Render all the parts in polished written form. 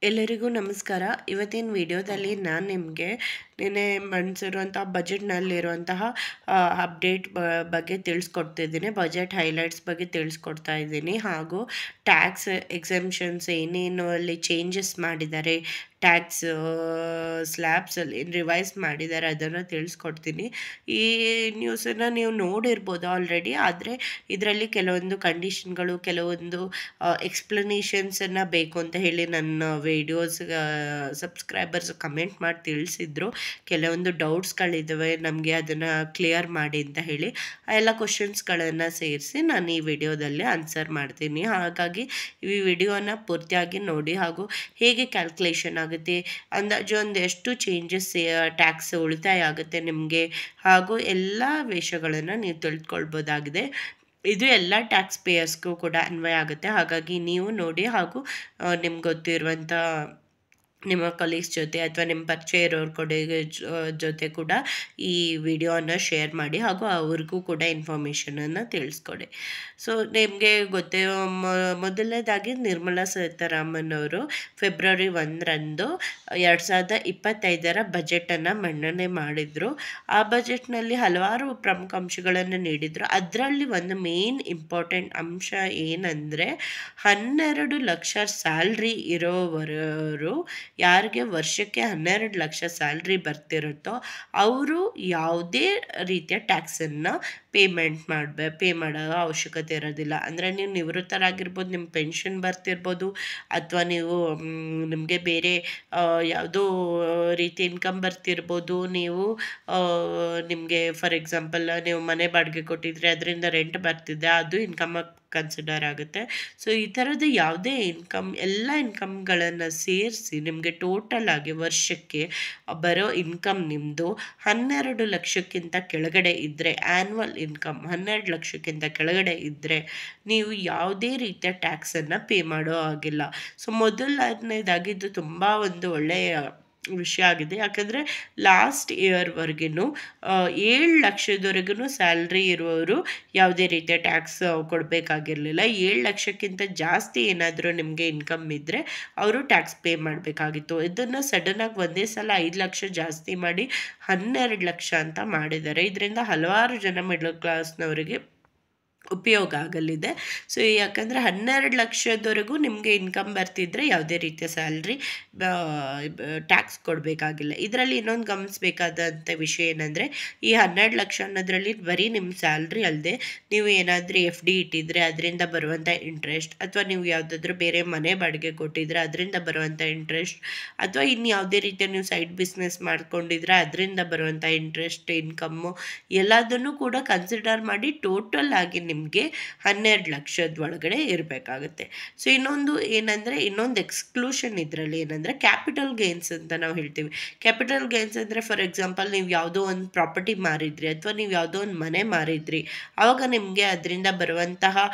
ಎಲ್ಲರಿಗೂ ನಮಸ್ಕಾರ. ಇವತ್ತಿನ ವಿಡಿಯೋದಲ್ಲಿ ನಾನು ನಿಮಗೆ ನಿನ್ನೆ ಮಂಡಿಸಿರುವಂಥ ಬಜೆಟ್ನಲ್ಲಿರುವಂತಹ ಅಪ್ಡೇಟ್ ಬಗ್ಗೆ ತಿಳಿಸ್ಕೊಡ್ತಿದ್ದೀನಿ. ಬಜೆಟ್ ಹೈಲೈಟ್ಸ್ ಬಗ್ಗೆ ತಿಳಿಸ್ಕೊಡ್ತಾ ಇದ್ದೀನಿ. ಹಾಗೂ ಟ್ಯಾಕ್ಸ್ ಎಕ್ಸೆಂಪ್ಷನ್ಸ್ ಏನೇನು ಅಲ್ಲಿ ಚೇಂಜಸ್ ಮಾಡಿದ್ದಾರೆ, ಟ್ಯಾಕ್ಸ್ ಸ್ಲ್ಯಾಬ್ಸಲ್ಲಿ ರಿವೈಸ್ ಮಾಡಿದ್ದಾರೆ, ಅದನ್ನು ತಿಳಿಸ್ಕೊಡ್ತೀನಿ. ಈ ನ್ಯೂಸನ್ನು ನೀವು ನೋಡಿರ್ಬೋದು ಆಲ್ರೆಡಿ. ಆದರೆ ಇದರಲ್ಲಿ ಕೆಲವೊಂದು ಕಂಡೀಷನ್ಗಳು, ಕೆಲವೊಂದು ಎಕ್ಸ್ಪ್ಲನೇಷನ್ಸನ್ನು ಬೇಕು ಅಂತ ಹೇಳಿ ನನ್ನ ವಿಡಿಯೋಸ್ ಸಬ್ಸ್ಕ್ರೈಬರ್ಸ್ ಕಮೆಂಟ್ ಮಾಡಿ ತಿಳಿಸಿದ್ರು. ಕೆಲವೊಂದು ಡೌಟ್ಸ್ಗಳಿದ್ದಾವೆ, ನಮಗೆ ಅದನ್ನು ಕ್ಲಿಯರ್ ಮಾಡಿ ಅಂತ ಹೇಳಿ. ಆ ಎಲ್ಲ ಕ್ವಶನ್ಸ್ಗಳನ್ನು ಸೇರಿಸಿ ನಾನು ಈ ವಿಡಿಯೋದಲ್ಲಿ ಆನ್ಸರ್ ಮಾಡ್ತೀನಿ. ಹಾಗಾಗಿ ಈ ವಿಡಿಯೋನ ಪೂರ್ತಿಯಾಗಿ ನೋಡಿ. ಹಾಗೂ ಹೇಗೆ ಕ್ಯಾಲ್ಕುಲೇಷನ್ ಆಗುತ್ತೆ, ಅಂದಾಜು ಒಂದು ಎಷ್ಟು ಚೇಂಜಸ್ ಟ್ಯಾಕ್ಸ್ ಉಳಿತಾಯ ಆಗುತ್ತೆ ನಿಮಗೆ, ಹಾಗೂ ಎಲ್ಲ ವಿಷಯಗಳನ್ನು ನೀವು ತಿಳ್ಕೊಳ್ಬೋದಾಗಿದೆ. ಇದು ಎಲ್ಲ ಟ್ಯಾಕ್ಸ್ ಪೇಯರ್ಸ್ಗೂ ಕೂಡ ಅನ್ವಯ ಆಗುತ್ತೆ. ಹಾಗಾಗಿ ನೀವು ನೋಡಿ, ಹಾಗೂ ನಿಮ್ಗೆ ಗೊತ್ತಿರುವಂಥ ನಿಮ್ಮ ಕಲೀಗ್ಸ್ ಜೊತೆ ಅಥವಾ ನಿಮ್ಮ ಪರಿಚಯ ಇರೋರ ಜೊತೆ ಕೂಡ ಈ ವಿಡಿಯೋನ ಶೇರ್ ಮಾಡಿ, ಹಾಗೂ ಅವ್ರಿಗೂ ಕೂಡ ಇನ್ಫಾರ್ಮೇಷನನ್ನು ತಿಳಿಸ್ಕೊಡಿ. ಸೊ ನಿಮಗೆ ಗೊತ್ತಿರೋ ಮೊದಲನೇದಾಗಿ ನಿರ್ಮಲಾ ಸೀತಾರಾಮನ್ ಅವರು ಫೆಬ್ರವರಿ 1ರಂದು 2025 ಬಜೆಟನ್ನು ಮಂಡನೆ ಮಾಡಿದರು. ಆ ಬಜೆಟ್ನಲ್ಲಿ ಹಲವಾರು ಪ್ರಮುಖ ಅಂಶಗಳನ್ನು ನೀಡಿದರು. ಅದರಲ್ಲಿ ಒಂದು ಮೇನ್ ಇಂಪಾರ್ಟೆಂಟ್ ಅಂಶ ಏನಂದರೆ, 12 ಲಕ್ಷ ಸ್ಯಾಲ್ರಿ ಇರೋವರು, ಯಾರಿಗೆ ವರ್ಷಕ್ಕೆ 12 ಲಕ್ಷ ಸ್ಯಾಲ್ರಿ ಬರ್ತಿರುತ್ತೋ ಅವರು ಯಾವುದೇ ರೀತಿಯ ಟ್ಯಾಕ್ಸನ್ನು ಪೇ ಮಾಡೋ ಅವಶ್ಯಕತೆ ಇರೋದಿಲ್ಲ. ಅಂದರೆ ನೀವು ನಿವೃತ್ತರಾಗಿರ್ಬೋದು, ನಿಮ್ಮ ಪೆನ್ಷನ್ ಬರ್ತಿರ್ಬೋದು, ಅಥವಾ ನೀವು ನಿಮಗೆ ಬೇರೆ ಯಾವುದೋ ರೀತಿ ಇನ್ಕಮ್ ಬರ್ತಿರ್ಬೋದು. ನೀವು ನಿಮಗೆ ಫಾರ್ ಎಕ್ಸಾಂಪಲ್ ನೀವು ಮನೆ ಬಾಡಿಗೆ ಕೊಟ್ಟಿದ್ರೆ ಅದರಿಂದ ರೆಂಟ್ ಬರ್ತಿದ್ದೆ, ಅದು ಇನ್ಕಮ್ ಕನ್ಸಿಡರ್ ಆಗುತ್ತೆ. ಸೊ ಈ ಥರದ ಯಾವುದೇ ಎಲ್ಲ ಇನ್ಕಮ್ಗಳನ್ನು ಸೇರಿಸಿ ನಿಮಗೆ ಟೋಟಲ್ ಆಗಿ ವರ್ಷಕ್ಕೆ ಬರೋ ಇನ್ಕಮ್ ನಿಮ್ಮದು 12 ಲಕ್ಷಕ್ಕಿಂತ ಕೆಳಗಡೆ ಇದ್ದರೆ, ಆ್ಯನ್ಯುವಲ್ ಇನ್ಕಮ್ 12 ಲಕ್ಷಕ್ಕಿಂತ ಕೆಳಗಡೆ ಇದ್ದರೆ ನೀವು ಯಾವುದೇ ರೀತಿಯ ಟ್ಯಾಕ್ಸನ್ನು ಪೇ ಮಾಡೋ ಆಗಿಲ್ಲ. ಸೊ ಮೊದಲನೇದಾಗಿ ಇದು ತುಂಬ ಒಂದು ಒಳ್ಳೆಯ ವಿಷಯ ಆಗಿದೆ. ಯಾಕಂದರೆ ಲಾಸ್ಟ್ ಇಯರ್ವರೆಗೂ 7 ಲಕ್ಷದವರೆಗೂ ಸ್ಯಾಲ್ರಿ ಇರುವವರು ಯಾವುದೇ ರೀತಿಯ ಟ್ಯಾಕ್ಸ್ ಕೊಡಬೇಕಾಗಿರಲಿಲ್ಲ. 7 ಲಕ್ಷಕ್ಕಿಂತ ಜಾಸ್ತಿ ಏನಾದರೂ ನಿಮಗೆ ಇನ್ಕಮ್ ಇದ್ದರೆ ಅವರು ಟ್ಯಾಕ್ಸ್ ಪೇ ಮಾಡಬೇಕಾಗಿತ್ತು. ಇದನ್ನು ಸಡನ್ನಾಗಿ ಒಂದೇ ಸಲ 5 ಲಕ್ಷ ಜಾಸ್ತಿ ಮಾಡಿ 12 ಲಕ್ಷ ಅಂತ ಮಾಡಿದ್ದಾರೆ. ಇದರಿಂದ ಹಲವಾರು ಜನ ಮಿಡ್ಲ್ ಕ್ಲಾಸ್ನವರಿಗೆ ಉಪಯೋಗ ಆಗಲಿದೆ. ಸೊ ಯಾಕಂದರೆ 12 ಲಕ್ಷದವರೆಗೂ ನಿಮಗೆ ಇನ್ಕಮ್ ಬರ್ತಿದ್ರೆ ಯಾವುದೇ ರೀತಿಯ ಸ್ಯಾಲ್ರಿ ಟ್ಯಾಕ್ಸ್ ಕೊಡಬೇಕಾಗಿಲ್ಲ. ಇದರಲ್ಲಿ ಇನ್ನೊಂದು ಗಮನಿಸಬೇಕಾದಂಥ ವಿಷಯ ಏನಂದರೆ, ಈ 12 ಲಕ್ಷ ಅನ್ನೋದ್ರಲ್ಲಿ ಬರೀ ನಿಮ್ಮ ಸ್ಯಾಲ್ರಿ ಅಲ್ಲದೆ ನೀವು ಏನಾದರೂ FD ಇಟ್ಟಿದ್ರೆ ಅದರಿಂದ ಬರುವಂಥ ಇಂಟ್ರೆಸ್ಟ್, ಅಥವಾ ನೀವು ಯಾವುದಾದ್ರೂ ಬೇರೆ ಮನೆ ಬಾಡಿಗೆ ಕೊಟ್ಟಿದ್ರೆ ಅದರಿಂದ ಬರುವಂಥ ಇಂಟ್ರೆಸ್ಟ್, ಅಥವಾ ಇನ್ನು ಯಾವುದೇ ರೀತಿಯ ನೀವು ಸೈಡ್ ಬಿಸ್ನೆಸ್ ಮಾಡ್ಕೊಂಡಿದ್ರೆ ಅದರಿಂದ ಬರುವಂಥ ಇಂಟ್ರೆಸ್ಟ್ ಇನ್ಕಮ್ಮು ಎಲ್ಲದನ್ನು ಕೂಡ ಕನ್ಸಿಡರ್ ಮಾಡಿ ಟೋಟಲ್ ಆಗಿ ನಿಮಗೆ 12 ಲಕ್ಷದ ಒಳಗಡೆ ಇರಬೇಕಾಗುತ್ತೆ. ಸೊ ಇನ್ನೊಂದು ಏನಂದರೆ, ಇನ್ನೊಂದು ಎಕ್ಸ್ಕ್ಲೂಷನ್ ಇದರಲ್ಲಿ ಏನಂದರೆ ಕ್ಯಾಪಿಟಲ್ ಗೇನ್ಸ್ ಅಂತ ನಾವು ಹೇಳ್ತೀವಿ. ಕ್ಯಾಪಿಟಲ್ ಗೇನ್ಸ್ ಅಂದರೆ ಫಾರ್ ಎಕ್ಸಾಂಪಲ್ ನೀವು ಯಾವುದೋ ಒಂದು ಪ್ರಾಪರ್ಟಿ ಮಾರಿದ್ರಿ, ಅಥವಾ ನೀವು ಯಾವುದೋ ಒಂದು ಮನೆ ಮಾರಿದ್ರಿ, ಆವಾಗ ನಿಮಗೆ ಅದರಿಂದ ಬರುವಂತಹ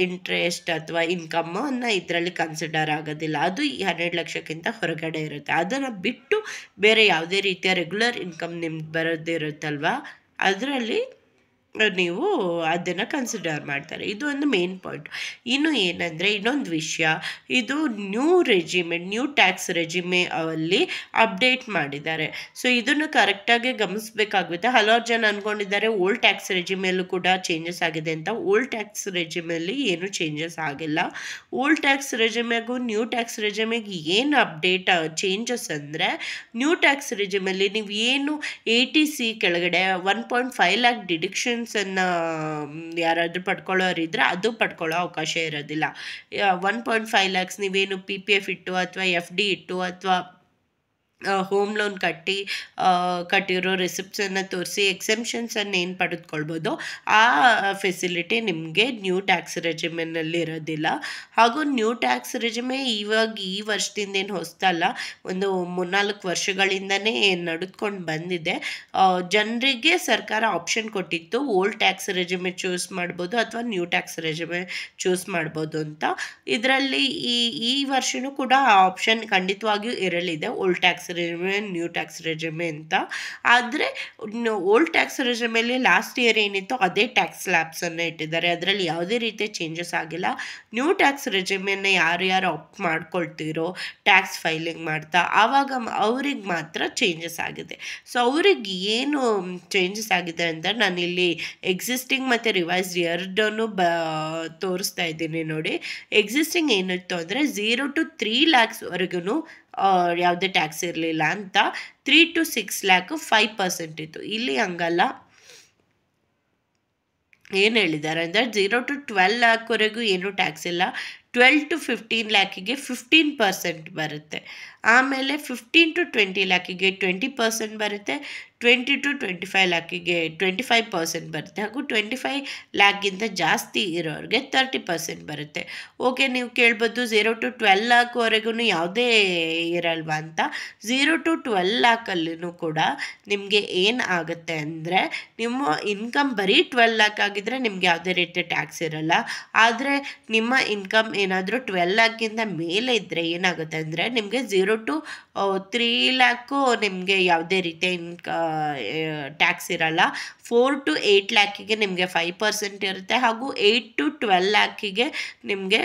ಇಂಟ್ರೆಸ್ಟ್ ಅಥವಾ ಇನ್ಕಮ್ಮನ್ನು ಇದರಲ್ಲಿ ಕನ್ಸಿಡರ್ ಆಗೋದಿಲ್ಲ. ಅದು ಈ 12 ಲಕ್ಷಕ್ಕಿಂತ ಹೊರಗಡೆ ಇರುತ್ತೆ. ಅದನ್ನು ಬಿಟ್ಟು ಬೇರೆ ಯಾವುದೇ ರೀತಿಯ ರೆಗ್ಯುಲರ್ ಇನ್ಕಮ್ ನಿಮ್ಗೆ ಬರೋದಿರುತ್ತಲ್ವ, ಅದರಲ್ಲಿ ನೀವು ಅದನ್ನು ಕನ್ಸಿಡರ್ ಮಾಡ್ತಾರೆ. ಇದು ಒಂದು ಮೇನ್ ಪಾಯಿಂಟ್. ಇನ್ನು ಏನಂದರೆ, ಇನ್ನೊಂದು ವಿಷಯ, ಇದು ನ್ಯೂ ಟ್ಯಾಕ್ಸ್ ರೆಜಿಮೆ ಅಲ್ಲಿ ಅಪ್ಡೇಟ್ ಮಾಡಿದ್ದಾರೆ. ಸೊ ಇದನ್ನು ಕರೆಕ್ಟಾಗಿ ಗಮನಿಸಬೇಕಾಗುತ್ತೆ. ಹಲವಾರು ಜನ ಅಂದ್ಕೊಂಡಿದ್ದಾರೆ ಓಲ್ಡ್ ಟ್ಯಾಕ್ಸ್ ರೆಜಿಮೆಯಲ್ಲೂ ಕೂಡ ಚೇಂಜಸ್ ಆಗಿದೆ ಅಂತ. ಓಲ್ಡ್ ಟ್ಯಾಕ್ಸ್ ರೆಜಿಮೆಯಲ್ಲಿ ಏನು ಚೇಂಜಸ್ ಆಗಿಲ್ಲ. ಓಲ್ಡ್ ಟ್ಯಾಕ್ಸ್ ರೆಜಿಮೆಗೂ ನ್ಯೂ ಟ್ಯಾಕ್ಸ್ ರೆಜಿಮೆಗೆ ಏನು ಚೇಂಜಸ್ ಅಂದರೆ, ನ್ಯೂ ಟ್ಯಾಕ್ಸ್ ರೆಜಿಮೆಯಲ್ಲಿ ನೀವು ಏನು ATC ಕೆಳಗಡೆ 1.5 ಲ್ಯಾಕ್ ಡಿಡಕ್ಷನ್ ಯಾರಾದರೂ ಪಡ್ಕೊಳ್ಳೋರಿದ್ರೆ ಅದು ಪಡ್ಕೊಳ್ಳೋ ಅವಕಾಶ ಇರೋದಿಲ್ಲ. 1.5 ಲ್ಯಾಕ್ಸ್ ನೀವೇನು PPF ಇಟ್ಟು ಅಥವಾ FD ಇಟ್ಟು ಅಥವಾ ಹೋಮ್ ಲೋನ್ ಕಟ್ಟಿರೋ ರಿಸಿಪ್ಟ್ಸನ್ನು ತೋರಿಸಿ ಎಕ್ಸೆಂಪ್ಷನ್ಸನ್ನು ಏನು ಪಡೆದುಕೊಳ್ಬೋದು, ಆ ಫೆಸಿಲಿಟಿ ನಿಮಗೆ ನ್ಯೂ ಟ್ಯಾಕ್ಸ್ ರೆಜಿಮೆನಲ್ಲಿ ಇರೋದಿಲ್ಲ. ಹಾಗೂ ನ್ಯೂ ಟ್ಯಾಕ್ಸ್ ರೆಜಿಮೆ ಇವಾಗ ಈ ವರ್ಷದಿಂದ ಏನು ಹೊಸದಲ್ಲ, ಒಂದು 3-4 ವರ್ಷಗಳಿಂದನೇ ನಡೆದುಕೊಂಡು ಬಂದಿದೆ. ಜನರಿಗೆ ಸರ್ಕಾರ ಆಪ್ಷನ್ ಕೊಟ್ಟಿತ್ತು, ಓಲ್ಡ್ ಟ್ಯಾಕ್ಸ್ ರೆಜಿಮೆ ಚೂಸ್ ಮಾಡ್ಬೋದು ಅಥವಾ ನ್ಯೂ ಟ್ಯಾಕ್ಸ್ ರೆಜಿಮೆ ಚೂಸ್ ಮಾಡ್ಬೋದು ಅಂತ. ಇದರಲ್ಲಿ ಈ ವರ್ಷವೂ ಕೂಡ ಆ ಆಪ್ಷನ್ ಖಂಡಿತವಾಗಿಯೂ ಇರಲಿದೆ, ಓಲ್ಡ್ ಟ್ಯಾಕ್ಸ್ ರೆಜಿಮೆ, ನ್ಯೂ ಟ್ಯಾಕ್ಸ್ ರೆಜಿಮೆ ಅಂತ. ಆದರೆ ಓಲ್ಡ್ ಟ್ಯಾಕ್ಸ್ ರೆಜಿಮೆಯಲ್ಲಿ ಲಾಸ್ಟ್ ಇಯರ್ ಏನಿತ್ತು ಅದೇ ಟ್ಯಾಕ್ಸ್ ಸ್ಲ್ಯಾಬ್ಸನ್ನು ಇಟ್ಟಿದ್ದಾರೆ, ಅದರಲ್ಲಿ ಯಾವುದೇ ರೀತಿಯ ಚೇಂಜಸ್ ಆಗಿಲ್ಲ. ನ್ಯೂ ಟ್ಯಾಕ್ಸ್ ರೆಜಿಮೆನ ಯಾರು ಆಪ್ಟ್ ಮಾಡ್ಕೊಳ್ತೀರೋ ಟ್ಯಾಕ್ಸ್ ಫೈಲಿಂಗ್ ಮಾಡ್ತಾ, ಆವಾಗ ಅವ್ರಿಗೆ ಮಾತ್ರ ಚೇಂಜಸ್ ಆಗಿದೆ. ಸೊ ಅವ್ರಿಗೆ ಏನು ಚೇಂಜಸ್ ಆಗಿದೆ ಅಂತ ನಾನಿಲ್ಲಿ ಎಕ್ಸಿಸ್ಟಿಂಗ್ ಮತ್ತು ರಿವೈಸ್ಡ್ ಎರಡನ್ನೂ ತೋರಿಸ್ತಾ ಇದ್ದೀನಿ ನೋಡಿ. ಎಕ್ಸಿಸ್ಟಿಂಗ್ ಏನಿತ್ತು ಅಂದರೆ 0 to 3 lakhsವರೆಗೂ ಯಾವುದೇ ಟ್ಯಾಕ್ಸ್ ಇರಲಿಲ್ಲ ಅಂತ. 3 to 6 lakh 5% ಇತ್ತು. ಇಲ್ಲಿ ಹಂಗಲ್ಲ, ಏನು ಹೇಳಿದ್ದಾರೆ ಅಂದರೆ 0 to 12 lakhವರೆಗೂ ಏನೂ ಟ್ಯಾಕ್ಸ್ ಇಲ್ಲ. 12 to 15 lakhಗೆ 15% ಬರುತ್ತೆ. ಆಮೇಲೆ 15 to 20 lakhಗೆ 20% ಬರುತ್ತೆ. 20 to 25 lakhಗೆ 25% ಬರುತ್ತೆ. ಹಾಗೂ 25 lakhಗಿಂತ ಜಾಸ್ತಿ ಇರೋರಿಗೆ 30% ಬರುತ್ತೆ. ಓಕೆ, ನೀವು ಕೇಳ್ಬೋದು 0 to 12 lakhವರೆಗೂ ಯಾವುದೇ ಇರಲ್ವಾ ಅಂತ. 0 to 12 lakhಲ್ಲೂ ಕೂಡ ನಿಮಗೆ ಏನು ಆಗುತ್ತೆ ಅಂದರೆ, ನಿಮ್ಮ ಇನ್ಕಮ್ ಬರೀ 12 lakh ಆಗಿದ್ದರೆ ನಿಮ್ಗೆ ಯಾವುದೇ ರೀತಿಯ ಟ್ಯಾಕ್ಸ್ ಇರಲ್ಲ. ಆದರೆ ನಿಮ್ಮ ಇನ್ಕಮ್ ಏನಾದರೂ 12 lakhಗಿಂತ ಮೇಲೆ ಇದ್ದರೆ ಏನಾಗುತ್ತೆ ಅಂದರೆ, ನಿಮಗೆ 0 to 3 lakh ನಿಮಗೆ ಯಾವುದೇ ರೀತಿಯ ಟ್ಯಾಕ್ಸ್ ಇರಲ್ಲ. 4 to 8 lakhಗೆ ನಿಮಗೆ 5% ಇರುತ್ತೆ. ಹಾಗೂ 8 to 12 lakhಗೆ ನಿಮಗೆ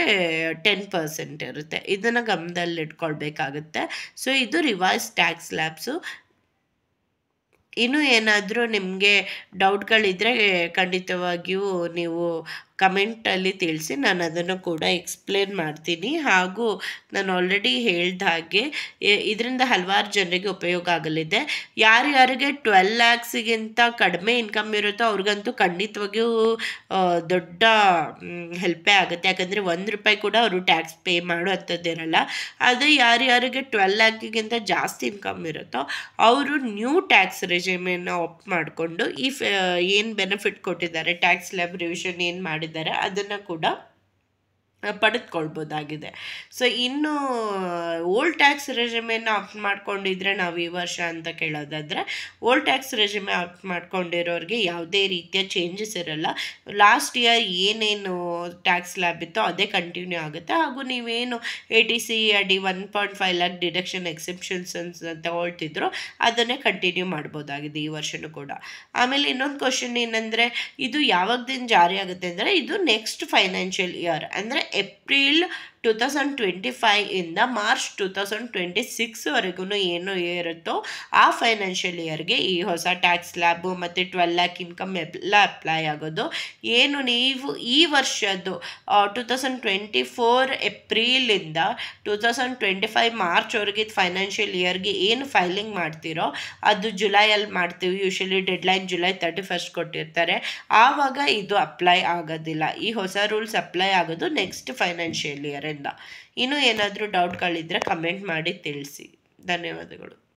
10% ಇರುತ್ತೆ. ಇದನ್ನು ಗಮನದಲ್ಲಿ ಇಟ್ಕೊಳ್ಬೇಕಾಗುತ್ತೆ. ಸೊ ಇದು ರಿವೈಸ್ ಟ್ಯಾಕ್ಸ್ ಸ್ಲ್ಯಾಬ್ಸು. ಇನ್ನೂ ಏನಾದರೂ ನಿಮಗೆ ಡೌಟ್ಗಳಿದ್ದರೆ ಖಂಡಿತವಾಗಿಯೂ ನೀವು ಕಮೆಂಟಲ್ಲಿ ತಿಳಿಸಿ, ನಾನು ಅದನ್ನು ಕೂಡ ಎಕ್ಸ್ಪ್ಲೇನ್ ಮಾಡ್ತೀನಿ. ಹಾಗೂ ನಾನು ಆಲ್ರೆಡಿ ಹೇಳ್ದ ಹಾಗೆ ಇದರಿಂದ ಹಲವಾರು ಜನರಿಗೆ ಉಪಯೋಗ ಆಗಲಿದೆ. ಯಾರ್ಯಾರಿಗೆ 12 lakhsಗಿಂತ ಕಡಿಮೆ ಇನ್ಕಮ್ ಇರುತ್ತೋ ಅವ್ರಿಗಂತೂ ಖಂಡಿತವಾಗಿಯೂ ದೊಡ್ಡ ಹೆಲ್ಪೇ ಆಗುತ್ತೆ. ಯಾಕಂದರೆ ₹1 ಕೂಡ ಅವರು ಟ್ಯಾಕ್ಸ್ ಪೇ ಮಾಡೋ ಅಂಥದ್ದಿರಲ್ಲ. ಅದೇ ಯಾರ್ಯಾರಿಗೆ 12 lakhಗಿಂತ ಜಾಸ್ತಿ ಇನ್ಕಮ್ ಇರುತ್ತೋ ಅವರು ನ್ಯೂ ಟ್ಯಾಕ್ಸ್ ರೆಜಿಮೆನ ಆಪ್ಟ್ ಮಾಡಿಕೊಂಡು ಏನು ಬೆನಿಫಿಟ್ ಕೊಟ್ಟಿದ್ದಾರೆ, ಟ್ಯಾಕ್ಸ್ ಸ್ಲ್ಯಾಬ್ ರಿವಿಷನ್ ಏನು ಮಾಡಿದ್ದಾರೆ ಅದನ್ನು ಕೂಡ ಪಡೆದುಕೊಳ್ಬೋದಾಗಿದೆ. ಸೊ ಇನ್ನು ಓಲ್ಡ್ ಟ್ಯಾಕ್ಸ್ ರೆಜಿಮೆನ ಆಪ್ಟ್ ಮಾಡ್ಕೊಂಡಿದ್ರೆ ನಾವು ಈ ವರ್ಷ ಅಂತ ಕೇಳೋದಾದರೆ, ಓಲ್ಡ್ ಟ್ಯಾಕ್ಸ್ ರೆಜಿಮೆ ಆಪ್ಟ್ ಮಾಡ್ಕೊಂಡಿರೋರಿಗೆ ಯಾವುದೇ ರೀತಿಯ ಚೇಂಜಸ್ ಇರಲ್ಲ. ಲಾಸ್ಟ್ ಇಯರ್ ಏನೇನು ಟ್ಯಾಕ್ಸ್ ಸ್ಲ್ಯಾಬ್ ಇತ್ತೋ ಅದೇ ಕಂಟಿನ್ಯೂ ಆಗುತ್ತೆ. ಹಾಗೂ ನೀವೇನು ATC ಅಡಿ 1.5 lakh ಡಿಡಕ್ಷನ್ ಎಕ್ಸೆಪ್ಷನ್ಸ್ ಅಂತ ತಗೊಳ್ತಿದ್ರು ಅದನ್ನೇ ಕಂಟಿನ್ಯೂ ಮಾಡ್ಬೋದಾಗಿದೆ ಈ ವರ್ಷನೂ ಕೂಡ. ಆಮೇಲೆ ಇನ್ನೊಂದು ಕ್ವಶನ್ ಏನಂದರೆ, ಇದು ಯಾವಾಗದಿಂದ ಜಾರಿ ಆಗುತ್ತೆ ಅಂದರೆ, ಇದು ನೆಕ್ಸ್ಟ್ ಫೈನಾನ್ಷಿಯಲ್ ಇಯರ್ ಅಂದರೆ ಏಪ್ರಿಲ್ 2025 ಇಂದ ಮಾರ್ಚ್ 2026ವರೆಗೂ ಏನು ಇರುತ್ತೋ ಆ ಫೈನಾನ್ಷಿಯಲ್ ಇಯರ್ಗೆ ಈ ಹೊಸ ಟ್ಯಾಕ್ಸ್ ಸ್ಲ್ಯಾಬು ಮತ್ತು 12 lakh ಇನ್ಕಮ್ ಎಲ್ಲ ಅಪ್ಲೈ ಆಗೋದು. ಏನು ನೀವು ಈ ವರ್ಷದ್ದು 2024 ಏಪ್ರಿಲಿಂದ 2025 ಮಾರ್ಚ್ವರೆಗೆ ಫೈನಾನ್ಷಿಯಲ್ ಇಯರ್ಗೆ ಏನು ಫೈಲಿಂಗ್ ಮಾಡ್ತೀರೋ ಅದು ಜುಲೈಯಲ್ಲಿ ಮಾಡ್ತೀವಿ. ಯೂಶಲಿ ಡೆಡ್ಲೈನ್ ಜುಲೈ 31 ಕೊಟ್ಟಿರ್ತಾರೆ. ಆವಾಗ ಇದು ಅಪ್ಲೈ ಆಗೋದಿಲ್ಲ. ಈ ಹೊಸ ರೂಲ್ಸ್ ಅಪ್ಲೈ ಆಗೋದು ನೆಕ್ಸ್ಟ್ ಫೈನಾನ್ಷಿಯಲ್ ಇಯರಿಂದ. ಇನ್ನೂ ಏನಾದರೂ ಡೌಟ್ಗಳಿದ್ದರೆ ಕಮೆಂಟ್ ಮಾಡಿ ತಿಳಿಸಿ. ಧನ್ಯವಾದಗಳು.